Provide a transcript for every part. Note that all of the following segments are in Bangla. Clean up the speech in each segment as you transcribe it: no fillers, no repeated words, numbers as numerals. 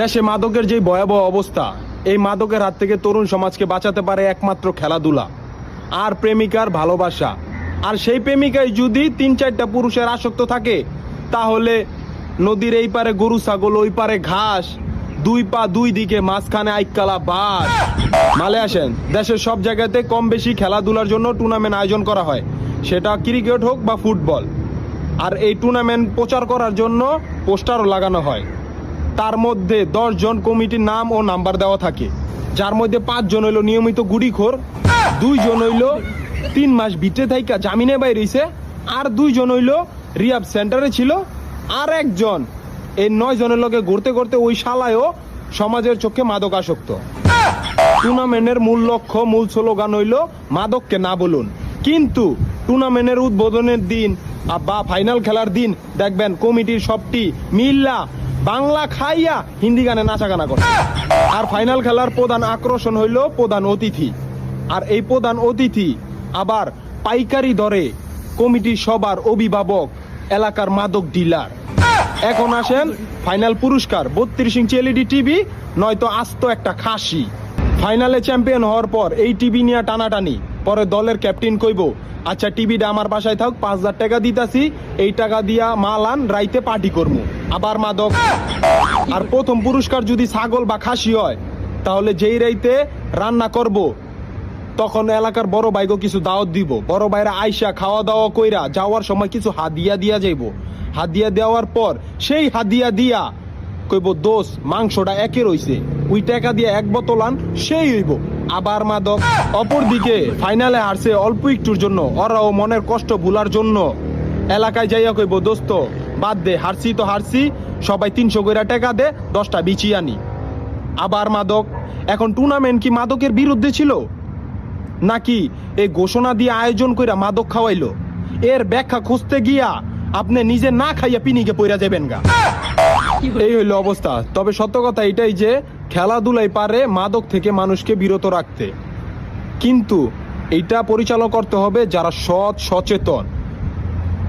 দেশে মাদকের যে ভয়াবহ অবস্থা, এই মাদকের হাত থেকে তরুণ সমাজকে বাঁচাতে পারে একমাত্র খেলাধুলা আর প্রেমিকার ভালোবাসা। আর সেই প্রেমিকায় যদি ৩-৪টা পুরুষের আসক্ত থাকে, তাহলে নদীর এই পারে গরু ছাগল, ওই পারে ঘাস, দুই পা দুই দিকে, মাঝখানে আইকালা বাস। মালে আসেন, দেশের সব জায়গাতে কম বেশি খেলাধুলার জন্য টুর্নামেন্ট আয়োজন করা হয়, সেটা ক্রিকেট হোক বা ফুটবল। আর এই টুর্নামেন্ট প্রচার করার জন্য পোস্টারও লাগানো হয়। তার মধ্যে 10 জন কমিটির নাম ও নাম্বার দেওয়া থাকে, যার মধ্যে 5 জন হইল নিয়মিত গুড়িখোর, 2 জন হইল 3 মাস ভিতরে থাইকা জামিনে বাইরেছে, আর 2 জন হইল রিহাব সেন্টারে ছিল, আর 1 জন এই 9 জনের লগে ঘুরতে ঘুরতে ওই শালায়ও সমাজের চোখে মাদক আসক্ত। টুর্নামেন্টের মূল লক্ষ্য, মূল স্লোগান হইল মাদককে না বলুন। কিন্তু টুর্নামেন্টের উদ্বোধনের দিন বা ফাইনাল খেলার দিন দেখবেন কমিটির সবটি মিল্লা বাংলা খাইয়া হিন্দি গানে নাচা গানা করে। আর ফাইনাল খেলার প্রধান আকর্ষণ হইল প্রধান অতিথি। আর এই প্রধান অতিথি আবার পাইকারি দরে কমিটির সবার অভিভাবক, এলাকার মাদক ডিলার। এখন আসেন ফাইনাল পুরস্কার, 32 ইঞ্চি LED টিভি, নয়তো আস্ত একটা খাসি। ফাইনালে চ্যাম্পিয়ন হওয়ার পর এই টিভি নিয়ে টানাটানি, পরে দলের ক্যাপ্টেন কইব, আচ্ছা টিভিটা আমার বাসায় থাক, 5,000 টাকা দিতাছি, এই টাকা দিয়া মাল আন, রাইতে পার্টি করবো। আবার মাদক। আর প্রথম পুরস্কার যদি ছাগল বা খাসি হয়, তাহলে যেই রাইতে রান্না করব, তখন এলাকার বড় ভাইকে কিছু দাওয়াত দিব। বড় ভাইরা আইসা খাওয়া দাওয়া কইরা যাওয়ার সময় কিছু হাদিয়া দিয়া যাইব। হাদিয়া দেওয়ার পর সেই হাদিয়া দিয়া কইব, দোষ মাংসটা একে রইছে, ওই টাকা দিয়ে 1 বোতল আন, সেই হইব। আবার মাদক। অপরদিকে ফাইনালে হারছে অল্প একটুর জন্য, ওরাও মনের কষ্ট ভুলার জন্য এলাকায় যাইয়া কইব, দোস্ত বাদ দে, হারছি তো হারছি, সবাই 300 কইরা টাকা দে, 10টা বিচি আনি। আবার মাদক। এখন টুর্নামেন্ট কি মাদকের বিরুদ্ধে ছিল, নাকি এই ঘোষণা দিয়ে আয়োজন কইরা মাদক খাওয়াইলো? এর ব্যাখ্যা খুঁজতে গিয়া আপনি নিজে না খাইয়া পিনিকে পইরা যাবেন গা। এই হইল অবস্থা। তবে সত্য কথা এটাই যে খেলাধুলাই পারে মাদক থেকে মানুষকে বিরত রাখতে, কিন্তু এইটা পরিচালনা করতে হবে যারা সৎ সচেতন,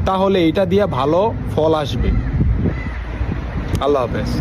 তাহলে এটা দিয়ে ভালো ফল আসবে। আল্লাহ হাফেজ।